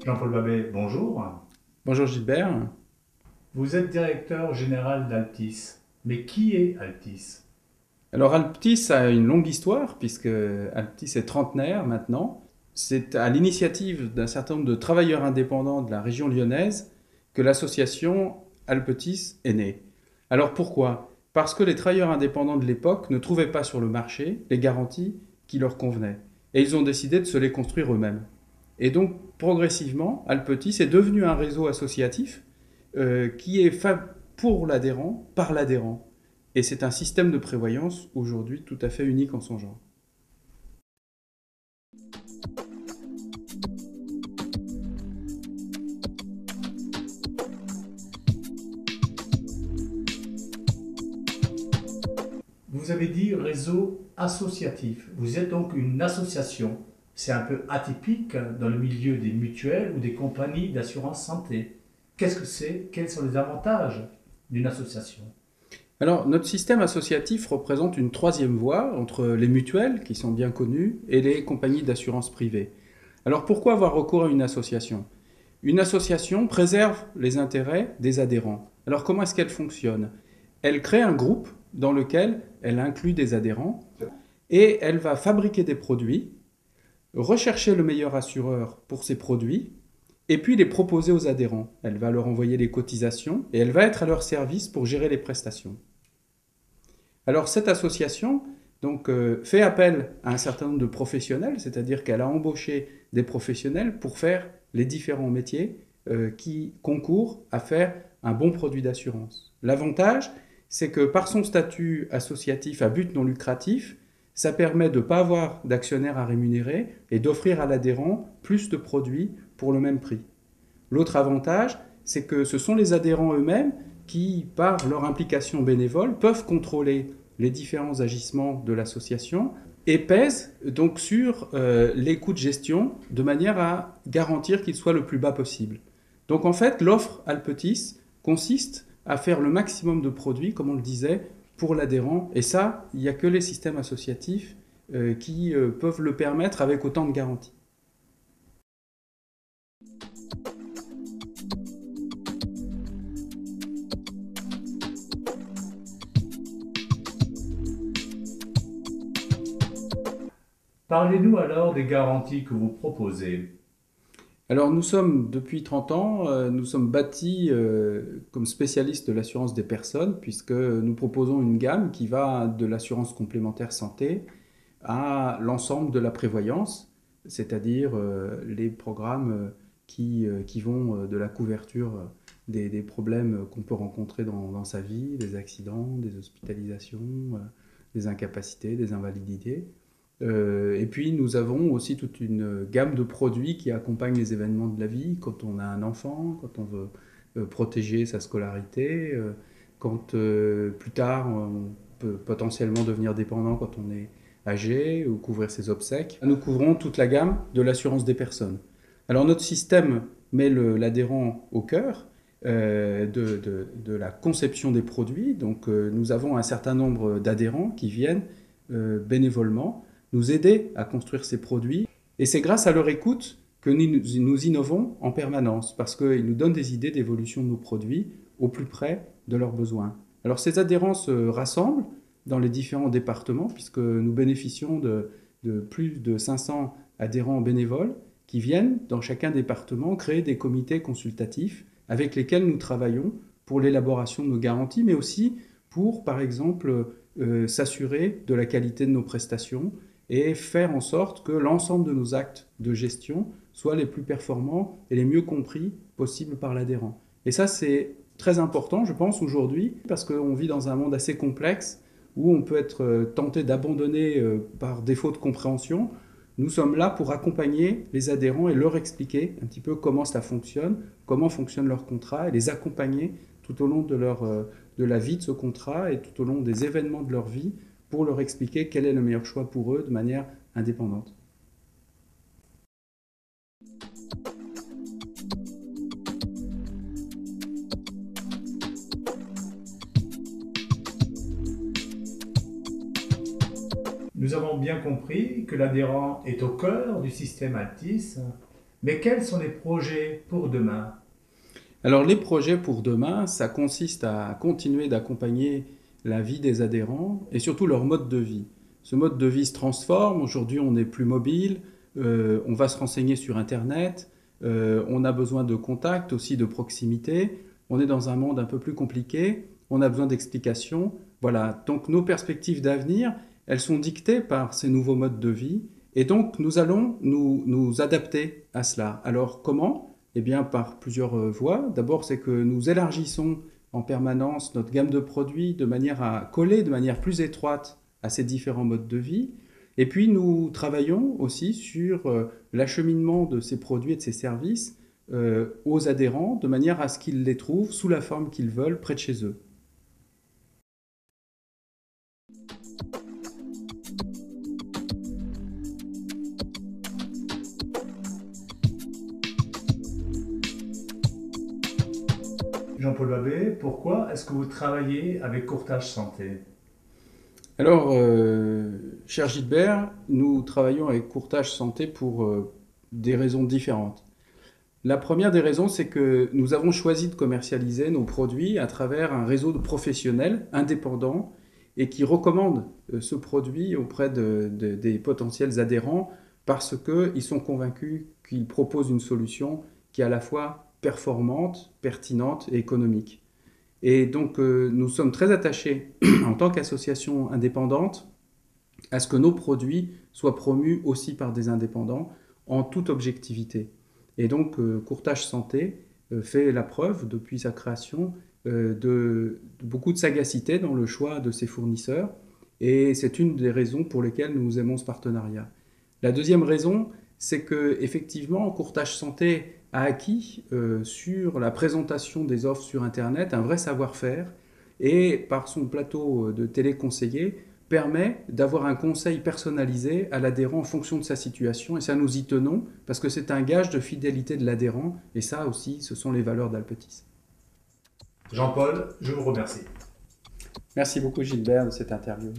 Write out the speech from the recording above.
Jean-Paul Babet, bonjour. Bonjour Gilbert. Vous êtes directeur général d'Altis. Mais qui est Altis? Alors Alptis a une longue histoire puisque Alptis est trentenaire maintenant. C'est à l'initiative d'un certain nombre de travailleurs indépendants de la région lyonnaise que l'association Alpetis est née. Alors pourquoi? Parce que les travailleurs indépendants de l'époque ne trouvaient pas sur le marché les garanties qui leur convenaient. Et ils ont décidé de se les construire eux-mêmes. Et donc progressivement, Alpetis est devenu un réseau associatif qui est fait pour l'adhérent, par l'adhérent. Et c'est un système de prévoyance aujourd'hui tout à fait unique en son genre. Vous avez dit réseau associatif. Vous êtes donc une association. C'est un peu atypique dans le milieu des mutuelles ou des compagnies d'assurance santé. Qu'est-ce que c'est? Quels sont les avantages d'une association? Alors, notre système associatif représente une troisième voie entre les mutuelles, qui sont bien connues, et les compagnies d'assurance privée. Alors, pourquoi avoir recours à une association? Une association préserve les intérêts des adhérents. Alors, comment est-ce qu'elle fonctionne? Elle crée un groupe dans lequel elle inclut des adhérents et elle va fabriquer des produits, rechercher le meilleur assureur pour ces produits et puis les proposer aux adhérents. Elle va leur envoyer les cotisations et elle va être à leur service pour gérer les prestations. Alors cette association donc, fait appel à un certain nombre de professionnels, c'est-à-dire qu'elle a embauché des professionnels pour faire les différents métiers qui concourent à faire un bon produit d'assurance. L'avantage, c'est que par son statut associatif à but non lucratif, ça permet de ne pas avoir d'actionnaires à rémunérer et d'offrir à l'adhérent plus de produits pour le même prix. L'autre avantage, c'est que ce sont les adhérents eux-mêmes qui, par leur implication bénévole, peuvent contrôler les différents agissements de l'association et pèsent donc sur les coûts de gestion de manière à garantir qu'ils soient le plus bas possible. Donc en fait, l'offre Alpetis consiste à faire le maximum de produits, comme on le disait, pour l'adhérent. Et ça, il n'y a que les systèmes associatifs qui peuvent le permettre avec autant de garanties. Parlez-nous alors des garanties que vous proposez. Alors nous sommes, depuis 30 ans, nous sommes bâtis comme spécialistes de l'assurance des personnes, puisque nous proposons une gamme qui va de l'assurance complémentaire santé à l'ensemble de la prévoyance, c'est-à-dire les programmes qui vont de la couverture des problèmes qu'on peut rencontrer dans sa vie, des accidents, des hospitalisations, des incapacités, des invalidités. Et puis nous avons aussi toute une gamme de produits qui accompagnent les événements de la vie, quand on a un enfant, quand on veut protéger sa scolarité, quand plus tard on peut potentiellement devenir dépendant quand on est âgé ou couvrir ses obsèques. Nous couvrons toute la gamme de l'assurance des personnes. Alors notre système met l'adhérent au cœur de la conception des produits. Donc nous avons un certain nombre d'adhérents qui viennent bénévolement nous aider à construire ces produits. Et c'est grâce à leur écoute que nous innovons en permanence, parce qu'ils nous donnent des idées d'évolution de nos produits au plus près de leurs besoins. Alors ces adhérents se rassemblent dans les différents départements, puisque nous bénéficions de plus de 500 adhérents bénévoles qui viennent dans chacun département créer des comités consultatifs avec lesquels nous travaillons pour l'élaboration de nos garanties, mais aussi pour, par exemple, s'assurer de la qualité de nos prestations et faire en sorte que l'ensemble de nos actes de gestion soient les plus performants et les mieux compris possibles par l'adhérent. Et ça, c'est très important, je pense, aujourd'hui, parce qu'on vit dans un monde assez complexe où on peut être tenté d'abandonner par défaut de compréhension. Nous sommes là pour accompagner les adhérents et leur expliquer un petit peu comment ça fonctionne, comment fonctionne leur contrat, et les accompagner tout au long de la vie de ce contrat et tout au long des événements de leur vie pour leur expliquer quel est le meilleur choix pour eux de manière indépendante. Nous avons bien compris que l'adhérent est au cœur du système Altis. Mais quels sont les projets pour demain? Alors les projets pour demain, ça consiste à continuer d'accompagner la vie des adhérents et surtout leur mode de vie. Ce mode de vie se transforme, aujourd'hui on est plus mobile, on va se renseigner sur Internet, on a besoin de contact, aussi de proximité, on est dans un monde un peu plus compliqué, on a besoin d'explications. Voilà, donc nos perspectives d'avenir, elles sont dictées par ces nouveaux modes de vie et donc nous allons nous adapter à cela. Alors comment? Eh bien, par plusieurs voies. D'abord, c'est que nous élargissons en permanence notre gamme de produits de manière à coller de manière plus étroite à ces différents modes de vie. Et puis, nous travaillons aussi sur l'acheminement de ces produits et de ces services aux adhérents de manière à ce qu'ils les trouvent sous la forme qu'ils veulent près de chez eux. Jean-Paul Babet, pourquoi est-ce que vous travaillez avec Courtage Santé? Alors, cher Gilbert, nous travaillons avec Courtage Santé pour des raisons différentes. La première des raisons, c'est que nous avons choisi de commercialiser nos produits à travers un réseau de professionnels indépendants et qui recommandent ce produit auprès des potentiels adhérents parce qu'ils sont convaincus qu'il propose une solution qui est à la fois performante, pertinente et économique. Et donc, nous sommes très attachés, en tant qu'association indépendante, à ce que nos produits soient promus aussi par des indépendants en toute objectivité. Et donc, Courtage Santé fait la preuve, depuis sa création, de beaucoup de sagacité dans le choix de ses fournisseurs. Et c'est une des raisons pour lesquelles nous aimons ce partenariat. La deuxième raison, c'est qu'effectivement, Courtage Santé a acquis sur la présentation des offres sur Internet un vrai savoir-faire et par son plateau de téléconseiller permet d'avoir un conseil personnalisé à l'adhérent en fonction de sa situation et ça nous y tenons parce que c'est un gage de fidélité de l'adhérent et ça aussi ce sont les valeurs d'Alpetis. Jean-Paul, je vous remercie. Merci beaucoup Gilbert de cette interview.